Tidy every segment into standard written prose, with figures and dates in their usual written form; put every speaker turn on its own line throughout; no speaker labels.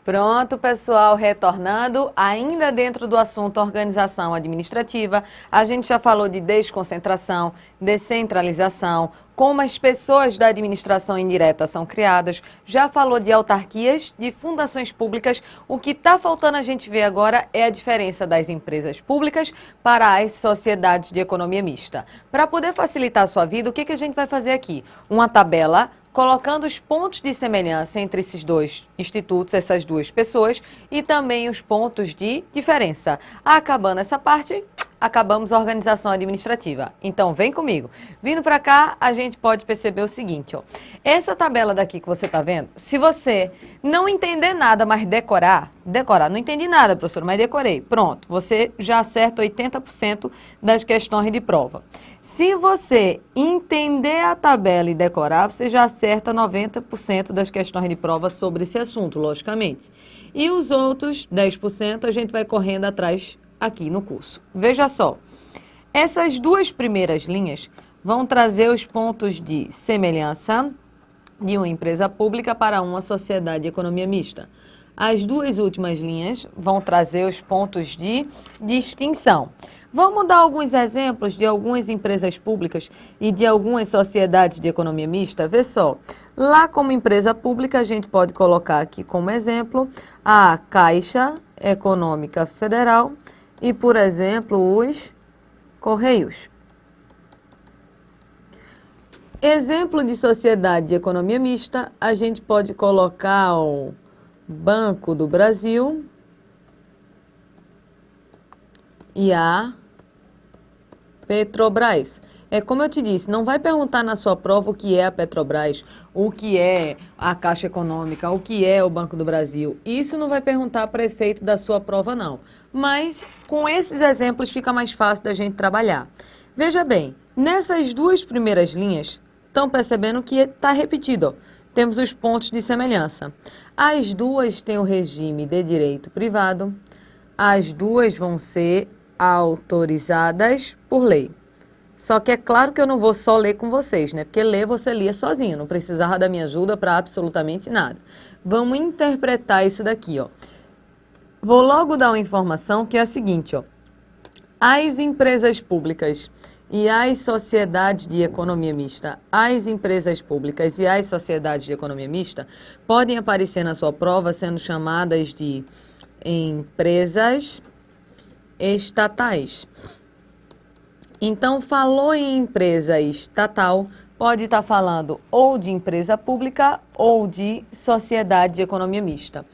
Pronto, pessoal, retornando, ainda dentro do assunto organização administrativa, a gente já falou de desconcentração, descentralização, como as pessoas da administração indireta são criadas, já falou de autarquias, de fundações públicas. O que está faltando a gente ver agora é a diferença das empresas públicas para as sociedades de economia mista. Para poder facilitar a sua vida, o que a gente vai fazer aqui? Uma tabela colocando os pontos de semelhança entre esses dois institutos, essas duas pessoas, e também os pontos de diferença. Acabando essa parte, acabamos a organização administrativa. Então, vem comigo. Vindo para cá, a gente pode perceber o seguinte, ó. Essa tabela daqui que você está vendo, se você não entender nada, mas decorar, não entendi nada, professor, mas decorei. Pronto, você já acerta 80% das questões de prova. Se você entender a tabela e decorar, você já acerta 90% das questões de prova sobre esse assunto, logicamente. E os outros 10% a gente vai correndo atrás aqui no curso. Veja só, essas duas primeiras linhas vão trazer os pontos de semelhança de uma empresa pública para uma sociedade de economia mista. As duas últimas linhas vão trazer os pontos de distinção. Vamos dar alguns exemplos de algumas empresas públicas e de algumas sociedades de economia mista? Vê só, lá como empresa pública a gente pode colocar aqui como exemplo a Caixa Econômica Federal e, por exemplo, os Correios. Exemplo de sociedade de economia mista, a gente pode colocar o Banco do Brasil e a Petrobras. É como eu te disse, não vai perguntar na sua prova o que é a Petrobras, o que é a Caixa Econômica, o que é o Banco do Brasil. Isso não vai perguntar para efeito da sua prova, não. Mas com esses exemplos fica mais fácil da gente trabalhar. Veja bem, nessas duas primeiras linhas, estão percebendo que está repetido, ó. Temos os pontos de semelhança. As duas têm o regime de direito privado, as duas vão ser autorizadas por lei. Só que é claro que eu não vou só ler com vocês, né? Porque ler você lia sozinho, não precisava da minha ajuda para absolutamente nada. Vamos interpretar isso daqui, ó. Vou logo dar uma informação que é a seguinte, ó. As empresas públicas e as sociedades de economia mista, as empresas públicas e as sociedades de economia mista podem aparecer na sua prova sendo chamadas de empresas estatais. Então, falou em empresa estatal, pode estar falando ou de empresa pública ou de sociedade de economia mista.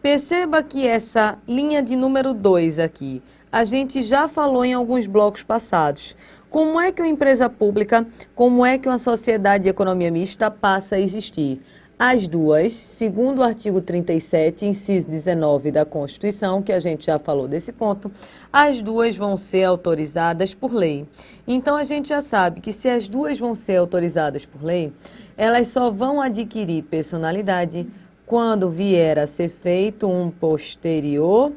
Perceba que essa linha de número 2 aqui, a gente já falou em alguns blocos passados. Como é que uma empresa pública, como é que uma sociedade de economia mista passa a existir? As duas, segundo o artigo 37, inciso 19 da Constituição, que a gente já falou desse ponto, as duas vão ser autorizadas por lei. Então, a gente já sabe que se as duas vão ser autorizadas por lei, elas só vão adquirir personalidade quando vier a ser feito um posterior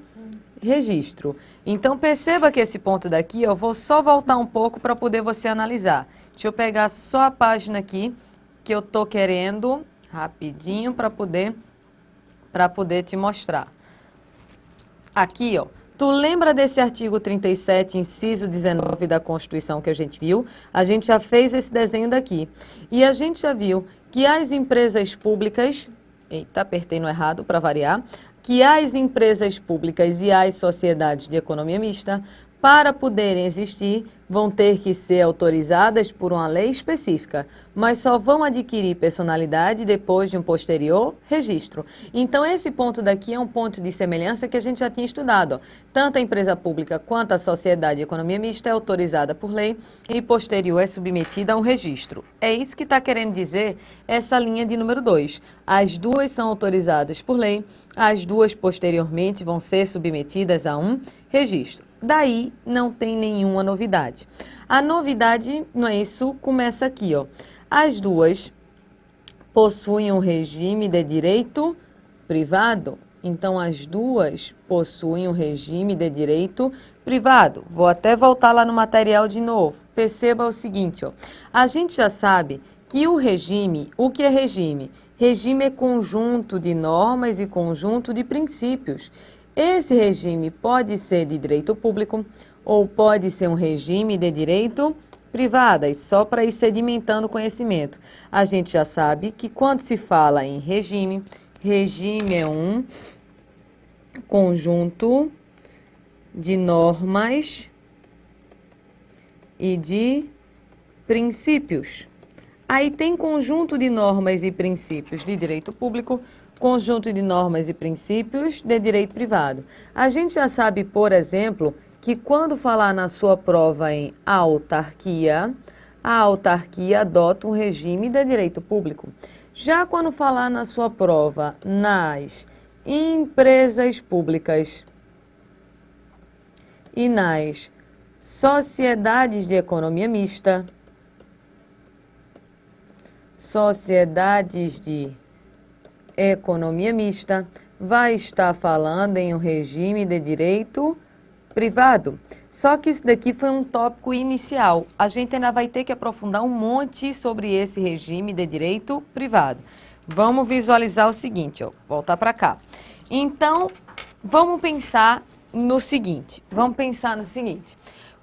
registro. Então, perceba que esse ponto daqui, eu vou só voltar um pouco para poder você analisar. Deixa eu pegar só a página aqui que eu estou querendo rapidinho para poder te mostrar. Aqui, ó. Tu lembra desse artigo 37, inciso 19 da Constituição que a gente viu? A gente já fez esse desenho daqui. E a gente já viu que as empresas públicas... Eita, apertei no errado para variar. Que as empresas públicas e as sociedades de economia mista, para poderem existir, vão ter que ser autorizadas por uma lei específica, mas só vão adquirir personalidade depois de um posterior registro. Então, esse ponto daqui é um ponto de semelhança que a gente já tinha estudado. Ó. Tanto a empresa pública quanto a sociedade de economia mista é autorizada por lei e posterior é submetida a um registro. É isso que está querendo dizer essa linha de número 2. As duas são autorizadas por lei, as duas posteriormente vão ser submetidas a um registro. Daí não tem nenhuma novidade. A novidade, não é isso, começa aqui, ó. As duas possuem um regime de direito privado. Então, as duas possuem um regime de direito privado. Vou até voltar lá no material de novo. Perceba o seguinte, ó. A gente já sabe que o regime, o que é regime? Regime é conjunto de normas e conjunto de princípios. Esse regime pode ser de direito público ou pode ser um regime de direito privado, e só para ir sedimentando o conhecimento. A gente já sabe que quando se fala em regime, regime é um conjunto de normas e de princípios. Aí tem conjunto de normas e princípios de direito público, conjunto de normas e princípios de direito privado. A gente já sabe, por exemplo, que quando falar na sua prova em autarquia, a autarquia adota um regime de direito público. Já quando falar na sua prova nas empresas públicas e nas sociedades de economia mista, sociedades de economia mista, vai estar falando em um regime de direito privado. Só que isso daqui foi um tópico inicial. A gente ainda vai ter que aprofundar um monte sobre esse regime de direito privado. Vamos visualizar o seguinte, ó, voltar para cá. Então, vamos pensar no seguinte.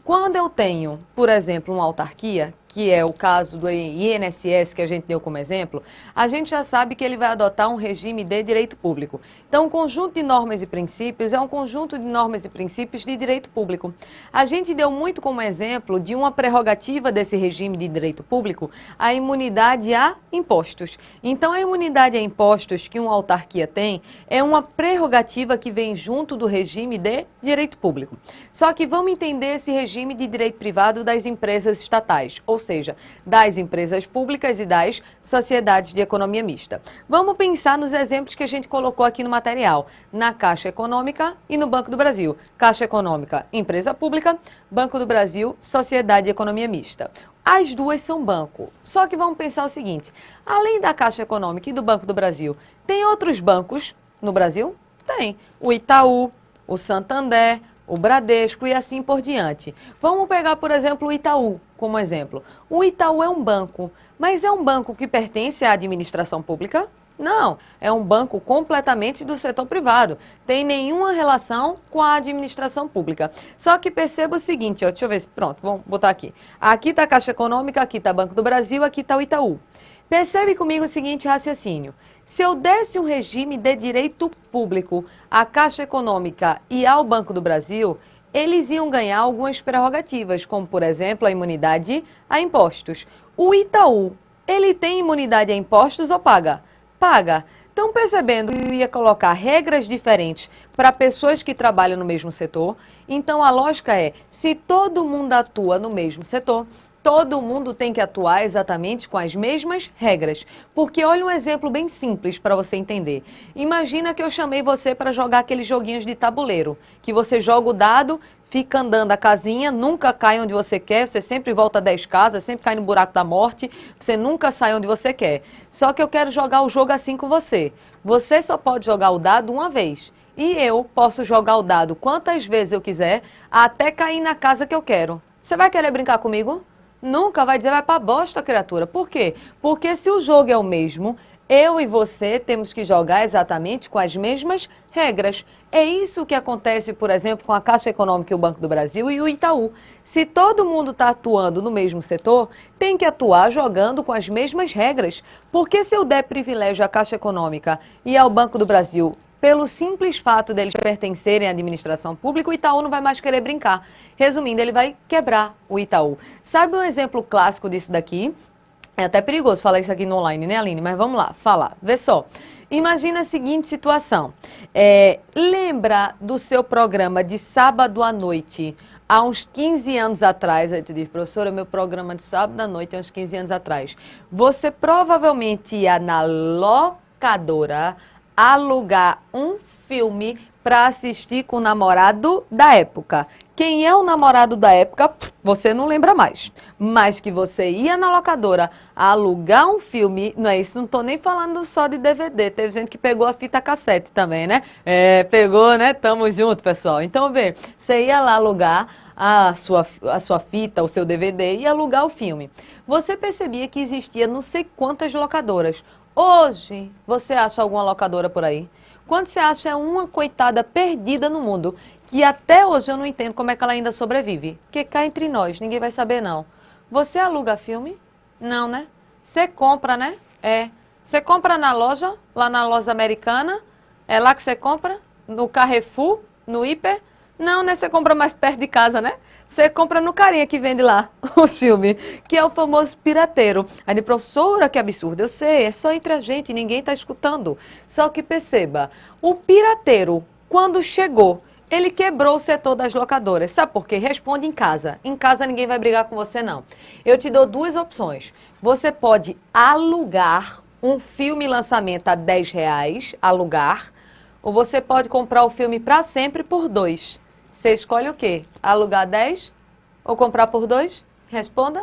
Quando eu tenho, por exemplo, uma autarquia, que é o caso do INSS que a gente deu como exemplo, a gente já sabe que ele vai adotar um regime de direito público. Então, o conjunto de normas e princípios é um conjunto de normas e princípios de direito público. A gente deu muito como exemplo de uma prerrogativa desse regime de direito público, a imunidade a impostos. Então, a imunidade a impostos que uma autarquia tem é uma prerrogativa que vem junto do regime de direito público. Só que vamos entender esse regime de direito privado das empresas estatais, ou seja, das empresas públicas e das sociedades de economia mista. Vamos pensar nos exemplos que a gente colocou aqui no material, na Caixa Econômica e no Banco do Brasil. Caixa Econômica, empresa pública, Banco do Brasil, sociedade de economia mista. As duas são banco, só que vamos pensar o seguinte, além da Caixa Econômica e do Banco do Brasil, tem outros bancos no Brasil? Tem. O Itaú, o Santander, o Bradesco e assim por diante. Vamos pegar, por exemplo, o Itaú como exemplo. O Itaú é um banco, mas é um banco que pertence à administração pública? Não, é um banco completamente do setor privado. Tem nenhuma relação com a administração pública. Só que perceba o seguinte, ó, deixa eu ver se... Pronto, vamos botar aqui. Aqui está a Caixa Econômica, aqui está Banco do Brasil, aqui está o Itaú. Percebe comigo o seguinte raciocínio. Se eu desse um regime de direito público à Caixa Econômica e ao Banco do Brasil, eles iam ganhar algumas prerrogativas, como, por exemplo, a imunidade a impostos. O Itaú, ele tem imunidade a impostos ou paga? Paga. Então, percebendo que eu ia colocar regras diferentes para pessoas que trabalham no mesmo setor, então a lógica é, se todo mundo atua no mesmo setor, todo mundo tem que atuar exatamente com as mesmas regras. Porque olha um exemplo bem simples para você entender. Imagina que eu chamei você para jogar aqueles joguinhos de tabuleiro, que você joga o dado, fica andando a casinha, nunca cai onde você quer, você sempre volta 10 casas, sempre cai no buraco da morte, você nunca sai onde você quer. Só que eu quero jogar o jogo assim com você. Você só pode jogar o dado uma vez. E eu posso jogar o dado quantas vezes eu quiser, até cair na casa que eu quero. Você vai querer brincar comigo? Nunca, vai dizer vai pra bosta, criatura. Por quê? Porque se o jogo é o mesmo, eu e você temos que jogar exatamente com as mesmas regras. É isso que acontece, por exemplo, com a Caixa Econômica e o Banco do Brasil e o Itaú. Se todo mundo está atuando no mesmo setor, tem que atuar jogando com as mesmas regras. Porque se eu der privilégio à Caixa Econômica e ao Banco do Brasil, pelo simples fato deles pertencerem à administração pública, o Itaú não vai mais querer brincar. Resumindo, ele vai quebrar o Itaú. Sabe um exemplo clássico disso daqui? É até perigoso falar isso aqui no online, né, Aline? Mas vamos lá, falar. Vê só. Imagina a seguinte situação. Lembra do seu programa de sábado à noite, há uns 15 anos atrás? Aí tu diz, professora, meu programa de sábado à noite há uns 15 anos atrás. Você provavelmente ia na locadora alugar um filme para assistir com o namorado da época. Quem é o namorado da época, você não lembra mais. Mas que você ia na locadora alugar um filme, não é isso, não tô nem falando só de DVD, teve gente que pegou a fita cassete também, né? Pegou, né? Tamo junto, pessoal. Então, vê, você ia lá alugar a sua fita, o seu DVD e alugar o filme. Você percebia que existia não sei quantas locadoras. Hoje, você acha alguma locadora por aí? Quando você acha uma coitada perdida no mundo, que até hoje eu não entendo como é que ela ainda sobrevive. Porque cá entre nós, ninguém vai saber não. Você aluga filme? Não, né? Você compra, né? É. Você compra na loja, lá na loja americana? É lá que você compra? No Carrefour? No Hiper? Não, né? Você compra mais perto de casa, né? Você compra no carinha que vende lá os filmes, que é o famoso pirateiro. Aí de professora, que absurdo, eu sei, é só entre a gente, ninguém está escutando. Só que perceba, o pirateiro, quando chegou, ele quebrou o setor das locadoras. Sabe por quê? Responde em casa. Em casa ninguém vai brigar com você, não. Eu te dou duas opções. Você pode alugar um filme lançamento a R$ 10, alugar, ou você pode comprar o filme para sempre por 2. Você escolhe o quê? Alugar 10 ou comprar por 2? Responda.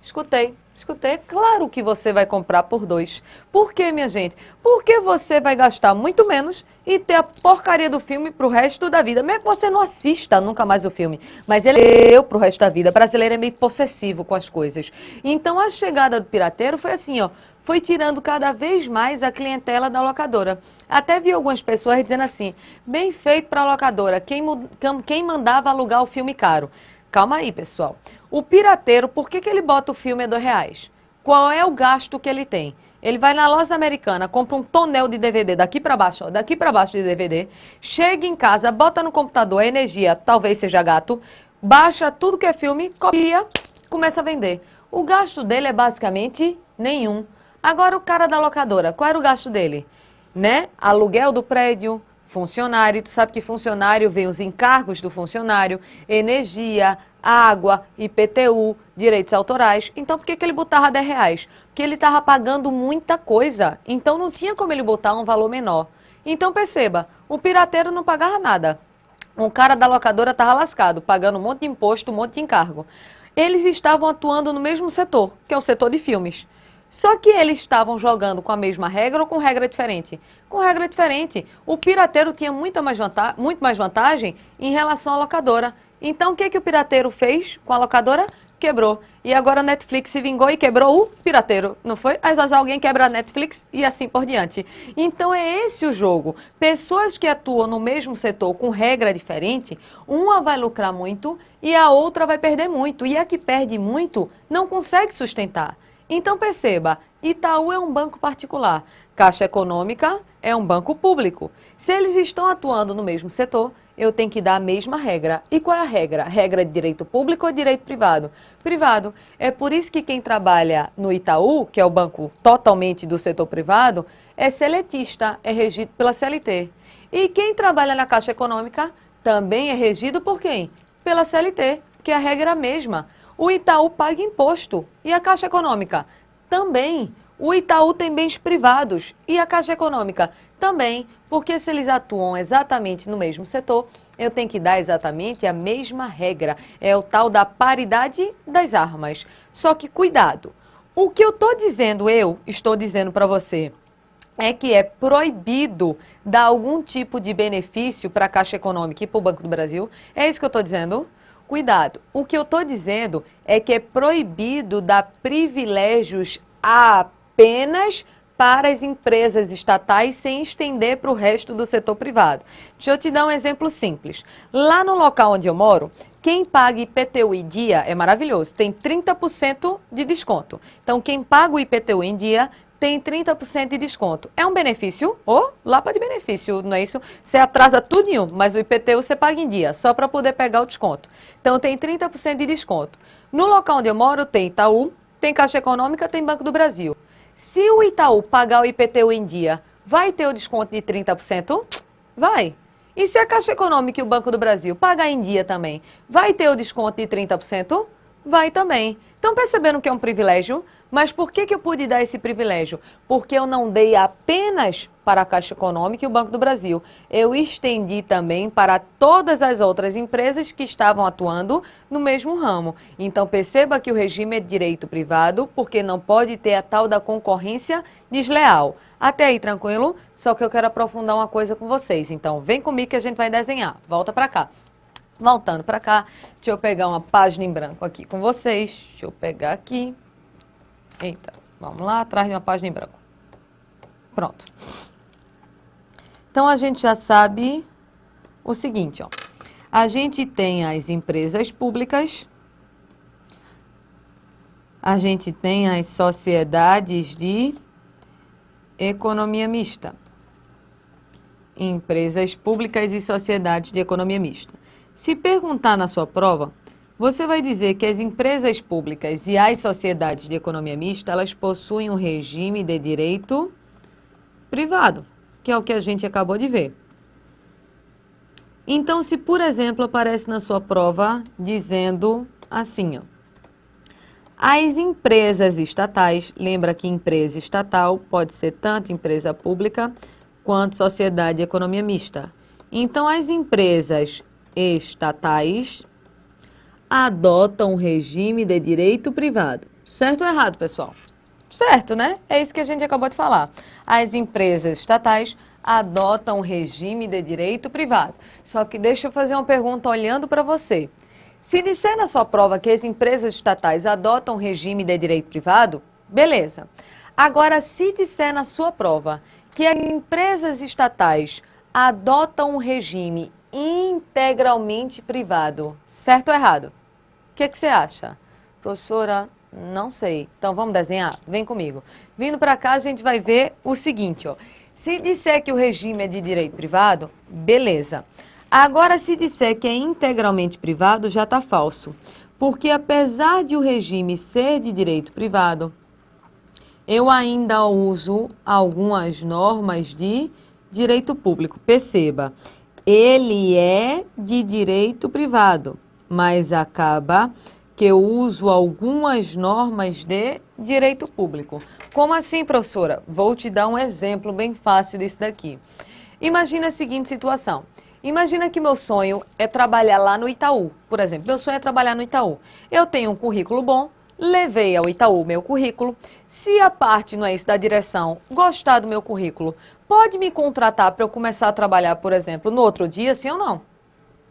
Escutei. Escutei. Claro que você vai comprar por 2. Por quê, minha gente? Porque você vai gastar muito menos e ter a porcaria do filme pro resto da vida. Mesmo que você não assista nunca mais o filme. Mas ele é pro resto da vida. O brasileiro é meio possessivo com as coisas. Então a chegada do pirateiro foi assim, ó. Foi tirando cada vez mais a clientela da locadora. Até vi algumas pessoas dizendo assim, bem feito para a locadora, quem mandava alugar o filme caro. Calma aí, pessoal. O pirateiro, por que ele bota o filme a R$ 2? Qual é o gasto que ele tem? Ele vai na loja americana, compra um tonel de DVD daqui para baixo, ó, daqui para baixo de DVD, chega em casa, bota no computador a energia, talvez seja gato, baixa tudo que é filme, copia, começa a vender. O gasto dele é basicamente nenhum. Agora o cara da locadora, qual era o gasto dele? Né? Aluguel do prédio, funcionário, tu sabe que funcionário vem os encargos do funcionário, energia, água, IPTU, direitos autorais. Então por que ele botava R$ 10? Porque ele estava pagando muita coisa, então não tinha como ele botar um valor menor. Então perceba, o pirateiro não pagava nada. O cara da locadora estava lascado, pagando um monte de imposto, um monte de encargo. Eles estavam atuando no mesmo setor, que é o setor de filmes. Só que eles estavam jogando com a mesma regra ou com regra diferente? Com regra diferente. O pirateiro tinha muito mais vantagem em relação à locadora. Então, o que o pirateiro fez com a locadora? Quebrou. E agora a Netflix se vingou e quebrou o pirateiro, não foi? Às vezes alguém quebra a Netflix e assim por diante. Então é esse o jogo. Pessoas que atuam no mesmo setor com regra diferente, uma vai lucrar muito e a outra vai perder muito. E a que perde muito não consegue sustentar. Então perceba, Itaú é um banco particular, Caixa Econômica é um banco público. Se eles estão atuando no mesmo setor, eu tenho que dar a mesma regra. E qual é a regra? Regra de direito público ou direito privado? Privado. É por isso que quem trabalha no Itaú, que é o banco totalmente do setor privado, é seletista, é regido pela CLT. E quem trabalha na Caixa Econômica também é regido por quem? Pela CLT, que a regra é a mesma. O Itaú paga imposto e a Caixa Econômica também. O Itaú tem bens privados e a Caixa Econômica também, porque se eles atuam exatamente no mesmo setor, eu tenho que dar exatamente a mesma regra. É o tal da paridade das armas. Só que cuidado, o que eu estou dizendo para você, é que é proibido dar algum tipo de benefício para a Caixa Econômica e para o Banco do Brasil. É isso que eu estou dizendo? Cuidado, o que eu estou dizendo é que é proibido dar privilégios apenas para as empresas estatais sem estender para o resto do setor privado. Deixa eu te dar um exemplo simples. Lá no local onde eu moro, quem paga IPTU em dia é maravilhoso, tem 30% de desconto. Então, quem paga o IPTU em dia tem 30% de desconto. É um benefício? Lapa de benefício, não é isso? Você atrasa tudinho, mas o IPTU você paga em dia, só para poder pegar o desconto. Então tem 30% de desconto. No local onde eu moro tem Itaú, tem Caixa Econômica, tem Banco do Brasil. Se o Itaú pagar o IPTU em dia, vai ter o desconto de 30%? Vai. E se a Caixa Econômica e o Banco do Brasil pagar em dia também, vai ter o desconto de 30%? Vai também. Estão percebendo que é um privilégio? Mas por que eu pude dar esse privilégio? Porque eu não dei apenas para a Caixa Econômica e o Banco do Brasil. Eu estendi também para todas as outras empresas que estavam atuando no mesmo ramo. Então perceba que o regime é de direito privado, porque não pode ter a tal da concorrência desleal. Até aí, tranquilo? Só que eu quero aprofundar uma coisa com vocês. Então vem comigo que a gente vai desenhar. Volta para cá. Voltando para cá, deixa eu pegar uma página em branco aqui com vocês. Deixa eu pegar aqui. Eita, vamos lá, atrás de uma página em branco. Pronto. Então, a gente já sabe o seguinte, ó. A gente tem as empresas públicas, a gente tem as sociedades de economia mista. Empresas públicas e sociedades de economia mista. Se perguntar na sua prova, você vai dizer que as empresas públicas e as sociedades de economia mista, elas possuem um regime de direito privado, que é o que a gente acabou de ver. Então, se por exemplo aparece na sua prova dizendo assim, ó, as empresas estatais, lembra que empresa estatal pode ser tanto empresa pública quanto sociedade de economia mista. Então, as empresas estatais adotam um regime de direito privado. Certo ou errado, pessoal? Certo, né? É isso que a gente acabou de falar. As empresas estatais adotam um regime de direito privado. Só que deixa eu fazer uma pergunta olhando para você. Se disser na sua prova que as empresas estatais adotam um regime de direito privado, beleza. Agora, se disser na sua prova que as empresas estatais adotam um regime integralmente privado, certo ou errado? O que você acha? Professora, não sei. Então, vamos desenhar? Vem comigo. Vindo para cá, a gente vai ver o seguinte, ó. Se disser que o regime é de direito privado, beleza. Agora, se disser que é integralmente privado, já está falso. Porque apesar de o regime ser de direito privado, eu ainda uso algumas normas de direito público. Perceba, ele é de direito privado, mas acaba que eu uso algumas normas de direito público. Como assim, professora? Vou te dar um exemplo bem fácil disso daqui. Imagina a seguinte situação. Imagina que meu sonho é trabalhar lá no Itaú, por exemplo. Meu sonho é trabalhar no Itaú. Eu tenho um currículo bom, levei ao Itaú meu currículo. Se a parte, não é isso, da direção gostar do meu currículo, pode me contratar para eu começar a trabalhar, por exemplo, no outro dia, sim ou não?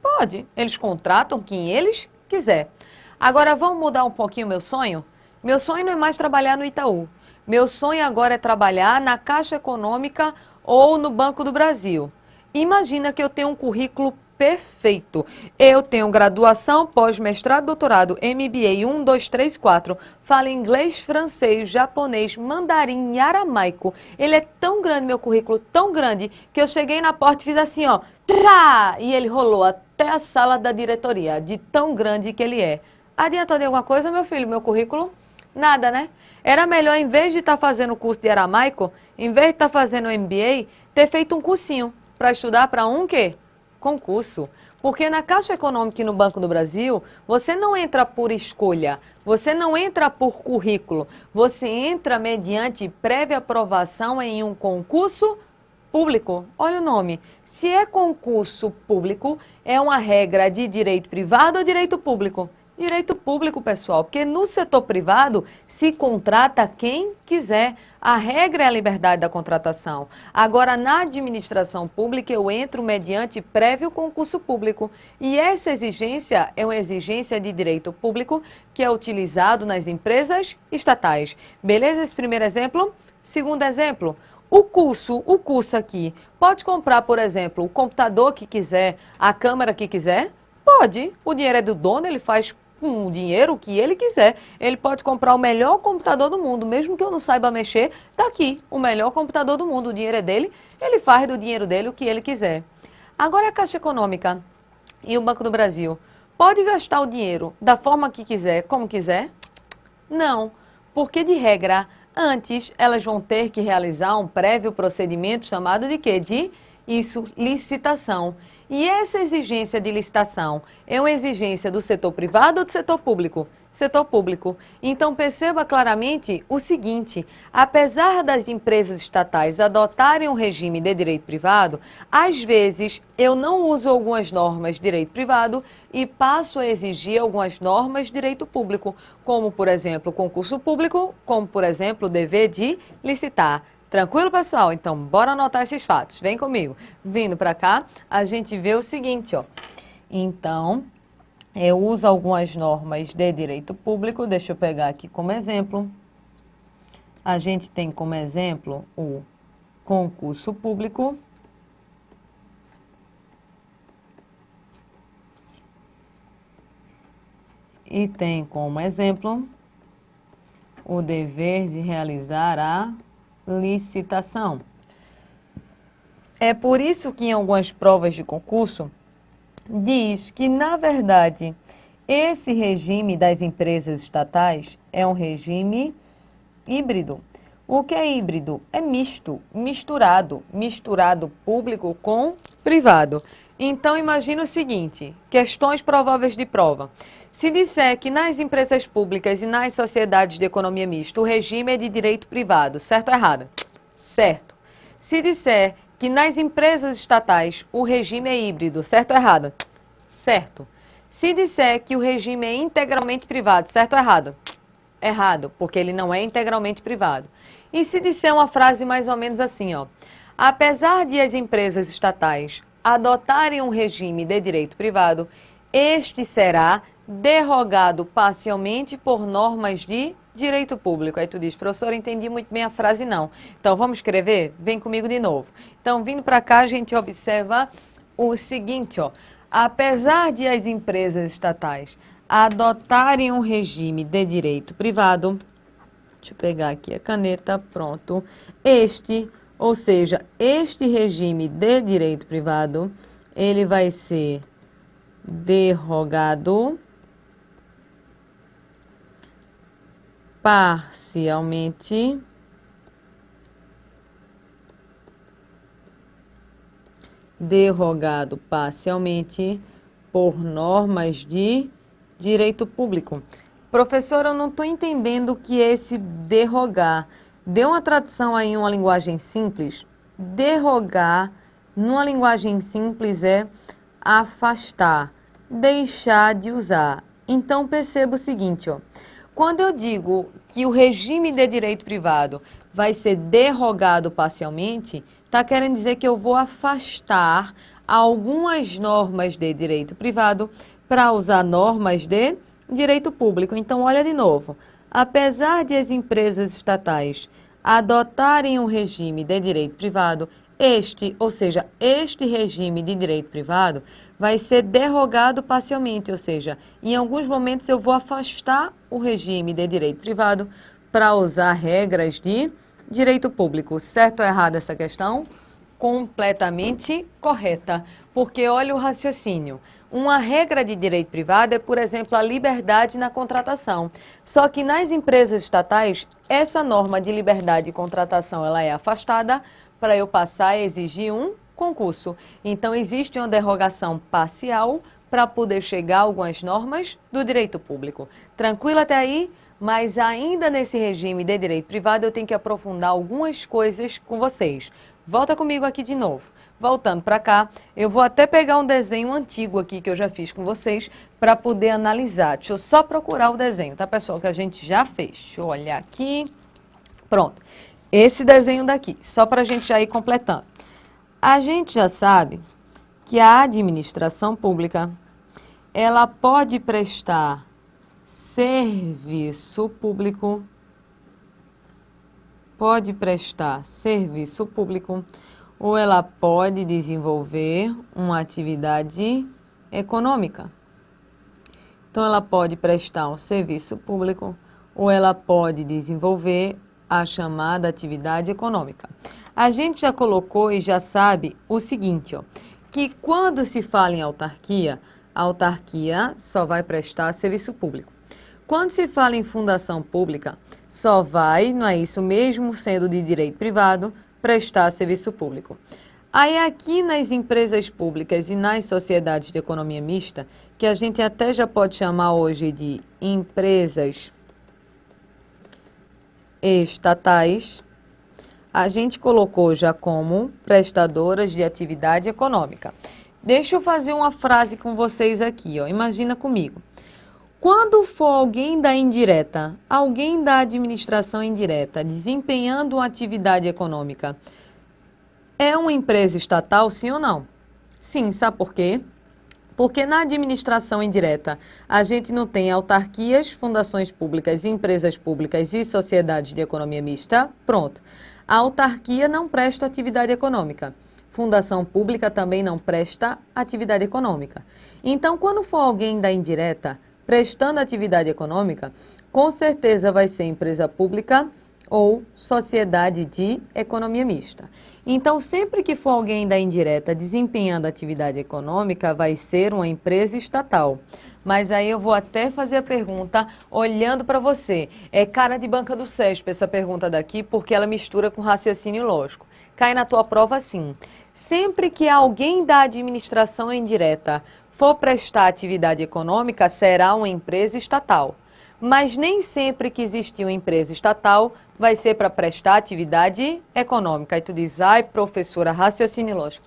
Pode. Eles contratam quem eles quiser. Agora, vamos mudar um pouquinho o meu sonho? Meu sonho não é mais trabalhar no Itaú. Meu sonho agora é trabalhar na Caixa Econômica ou no Banco do Brasil. Imagina que eu tenho um currículo perfeito. Eu tenho graduação, pós-mestrado, doutorado, MBA 1, 2, 3, 4. Falo inglês, francês, japonês, mandarim e aramaico. Ele é tão grande, meu currículo, tão grande, que eu cheguei na porta e fiz assim, ó. Trá! E ele rolou até a sala da diretoria, de tão grande que ele é. Adiantou de alguma coisa, meu filho, meu currículo? Nada, né? Era melhor, em vez de estar fazendo o curso de aramaico, em vez de estar fazendo o MBA, ter feito um cursinho para estudar para um quê? Concurso. Porque na Caixa Econômica e no Banco do Brasil, você não entra por escolha, você não entra por currículo, você entra mediante prévia aprovação em um concurso público. Olha o nome. Se é concurso público, é uma regra de direito privado ou direito público? Direito público, pessoal, porque no setor privado se contrata quem quiser. A regra é a liberdade da contratação. Agora, na administração pública, eu entro mediante prévio concurso público. E essa exigência é uma exigência de direito público que é utilizado nas empresas estatais. Beleza? Esse primeiro exemplo. Segundo exemplo, o curso aqui, pode comprar, por exemplo, o computador que quiser, a câmera que quiser? Pode. O dinheiro é do dono, ele faz com o dinheiro que ele quiser. Ele pode comprar o melhor computador do mundo, mesmo que eu não saiba mexer, tá aqui, o melhor computador do mundo, o dinheiro é dele, ele faz do dinheiro dele o que ele quiser. Agora a Caixa Econômica e o Banco do Brasil, pode gastar o dinheiro da forma que quiser, como quiser? Não, porque de regra, antes elas vão ter que realizar um prévio procedimento chamado de quê? De isso, licitação. E essa exigência de licitação é uma exigência do setor privado ou do setor público? Setor público. Então perceba claramente o seguinte, apesar das empresas estatais adotarem um regime de direito privado, às vezes eu não uso algumas normas de direito privado e passo a exigir algumas normas de direito público, como por exemplo concurso público, como por exemplo o dever de licitar. Tranquilo, pessoal? Então, bora anotar esses fatos. Vem comigo. Vindo para cá, a gente vê o seguinte, ó. Então, eu uso algumas normas de direito público. Deixa eu pegar aqui como exemplo. A gente tem como exemplo o concurso público e tem como exemplo o dever de realizar a licitação. É por isso que em algumas provas de concurso diz que, na verdade, esse regime das empresas estatais é um regime híbrido. O que é híbrido? É misto, misturado público com privado. Então, imagina o seguinte, questões prováveis de prova. Se disser que nas empresas públicas e nas sociedades de economia mista o regime é de direito privado, certo ou errado? Certo. Se disser que nas empresas estatais o regime é híbrido, certo ou errado? Certo. Se disser que o regime é integralmente privado, certo ou errado? Errado, porque ele não é integralmente privado. E se disser uma frase mais ou menos assim, ó, apesar de as empresas estatais adotarem um regime de direito privado, este será derrogado parcialmente por normas de direito público. Aí tu diz, professor, entendi muito bem a frase não. Então vamos escrever? Vem comigo de novo. Então vindo para cá a gente observa o seguinte, ó, apesar de as empresas estatais adotarem um regime de direito privado, deixa eu pegar aqui a caneta, pronto, ou seja, este regime de direito privado, ele vai ser derrogado parcialmente por normas de direito público. Professor, eu não estou entendendo o que é esse derrogar. Dê uma tradução aí em uma linguagem simples. Derrogar, numa linguagem simples, é afastar, deixar de usar. Então, perceba o seguinte, ó. Quando eu digo que o regime de direito privado vai ser derrogado parcialmente, está querendo dizer que eu vou afastar algumas normas de direito privado para usar normas de direito público. Então, olha de novo. Apesar de as empresas estatais adotarem um regime de direito privado, este regime de direito privado vai ser derrogado parcialmente, ou seja, em alguns momentos eu vou afastar o regime de direito privado para usar regras de direito público. Certo ou errado essa questão? Completamente correta, porque olha o raciocínio. Uma regra de direito privado é, por exemplo, a liberdade na contratação. Só que nas empresas estatais, essa norma de liberdade de contratação ela é afastada para eu passar a exigir um concurso. Então, existe uma derrogação parcial para poder chegar a algumas normas do direito público. Tranquilo até aí? Mas ainda nesse regime de direito privado, eu tenho que aprofundar algumas coisas com vocês. Volta comigo aqui de novo. Voltando para cá, eu vou até pegar um desenho antigo aqui que eu já fiz com vocês para poder analisar. Deixa eu só procurar o desenho, tá, pessoal? Que a gente já fez. Deixa eu olhar aqui. Pronto. Esse desenho daqui, só para a gente já ir completando. A gente já sabe que a administração pública, ela pode prestar serviço público, ou ela pode desenvolver uma atividade econômica. Então, ela pode prestar um serviço público ou ela pode desenvolver a chamada atividade econômica. A gente já colocou e já sabe o seguinte, ó, que quando se fala em autarquia, a autarquia só vai prestar serviço público. Quando se fala em fundação pública, só vai, não é isso mesmo, sendo de direito privado, prestar serviço público. Aí aqui nas empresas públicas e nas sociedades de economia mista, que a gente até já pode chamar hoje de empresas estatais, a gente colocou já como prestadoras de atividade econômica. Deixa eu fazer uma frase com vocês aqui, ó. Imagina comigo. Quando for alguém da indireta, alguém da administração indireta, desempenhando uma atividade econômica, é uma empresa estatal, sim ou não? Sim, sabe por quê? Porque na administração indireta, a gente não tem autarquias, fundações públicas, empresas públicas e sociedades de economia mista. Pronto. A autarquia não presta atividade econômica. Fundação pública também não presta atividade econômica. Então, quando for alguém da indireta prestando atividade econômica, com certeza vai ser empresa pública ou sociedade de economia mista. Então, sempre que for alguém da indireta desempenhando atividade econômica, vai ser uma empresa estatal. Mas aí eu vou até fazer a pergunta olhando para você. É cara de banca do CESP essa pergunta daqui, porque ela mistura com raciocínio lógico. Cai na tua prova assim. Sempre que alguém da administração indireta for prestar atividade econômica, será uma empresa estatal. Mas nem sempre que existir uma empresa estatal vai ser para prestar atividade econômica. Aí tu diz, ai, professora, raciocínio lógico.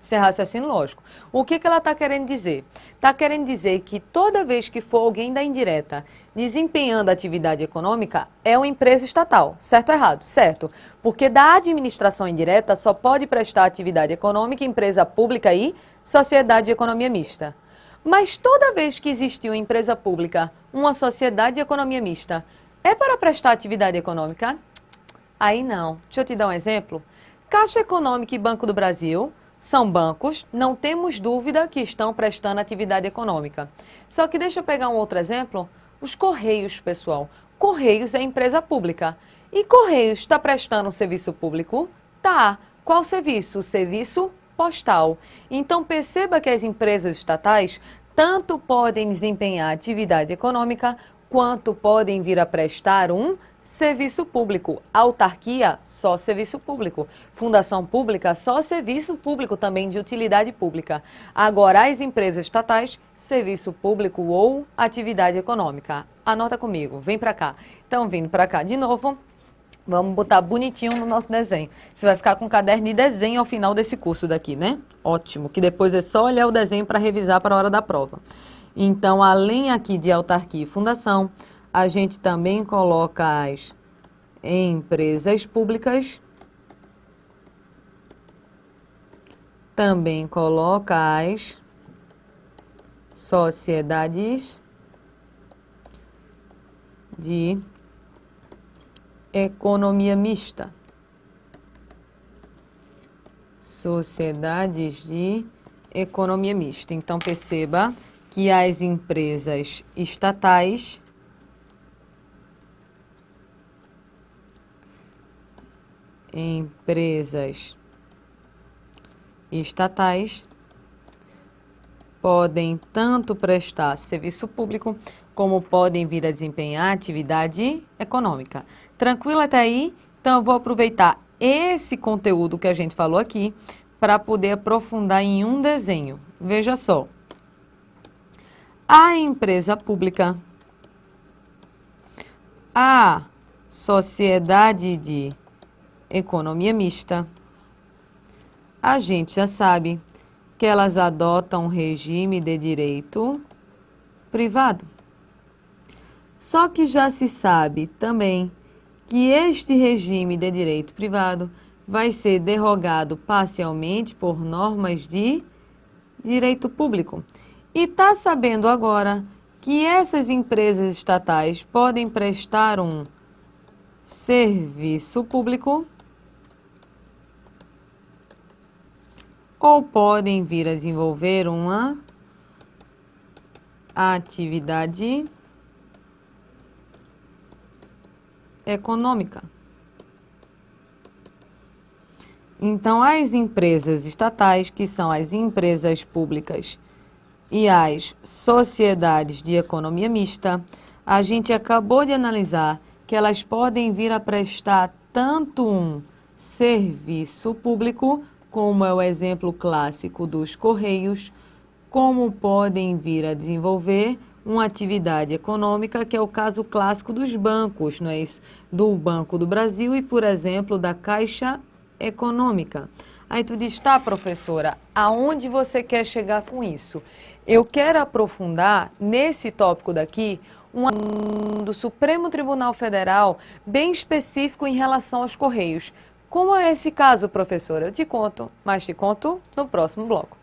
Isso é raciocínio lógico. O que ela está querendo dizer? Está querendo dizer que toda vez que for alguém da indireta desempenhando atividade econômica, é uma empresa estatal. Certo ou errado? Certo. Porque da administração indireta só pode prestar atividade econômica empresa pública e sociedade de economia mista. Mas toda vez que existe uma empresa pública, uma sociedade de economia mista, é para prestar atividade econômica? Aí não. Deixa eu te dar um exemplo. Caixa Econômica e Banco do Brasil são bancos, não temos dúvida que estão prestando atividade econômica. Só que deixa eu pegar um outro exemplo. Os Correios, pessoal. Correios é empresa pública. E Correios está prestando um serviço público? Tá. Qual serviço? O serviço postal. Então perceba que as empresas estatais tanto podem desempenhar atividade econômica quanto podem vir a prestar um serviço público. Autarquia, só serviço público. Fundação pública, só serviço público também de utilidade pública. Agora, as empresas estatais, serviço público ou atividade econômica. Anota comigo, vem para cá. Então, vindo para cá de novo. Vamos botar bonitinho no nosso desenho. Você vai ficar com um caderno de desenho ao final desse curso daqui, né? Ótimo, que depois é só olhar o desenho para revisar para a hora da prova. Então, além aqui de autarquia e fundação, a gente também coloca as empresas públicas, também coloca as sociedades de economia mista. Sociedades de economia mista. Então, perceba que as empresas estatais podem tanto prestar serviço público como podem vir a desempenhar atividade econômica. Tranquilo até aí? Então, eu vou aproveitar esse conteúdo que a gente falou aqui para poder aprofundar em um desenho. Veja só. A empresa pública, a sociedade de economia mista, a gente já sabe que elas adotam um regime de direito privado. Só que já se sabe também que este regime de direito privado vai ser derrogado parcialmente por normas de direito público. E está sabendo agora que essas empresas estatais podem prestar um serviço público ou podem vir a desenvolver uma atividade econômica. Então, as empresas estatais, que são as empresas públicas e as sociedades de economia mista, a gente acabou de analisar que elas podem vir a prestar tanto um serviço público, como é o exemplo clássico dos Correios, como podem vir a desenvolver uma atividade econômica, que é o caso clássico dos bancos, não é isso? Do Banco do Brasil e, por exemplo, da Caixa Econômica. Aí tu diz, tá, professora, aonde você quer chegar com isso? Eu quero aprofundar nesse tópico daqui do Supremo Tribunal Federal bem específico em relação aos Correios. Como é esse caso, professora? Eu te conto, mas te conto no próximo bloco.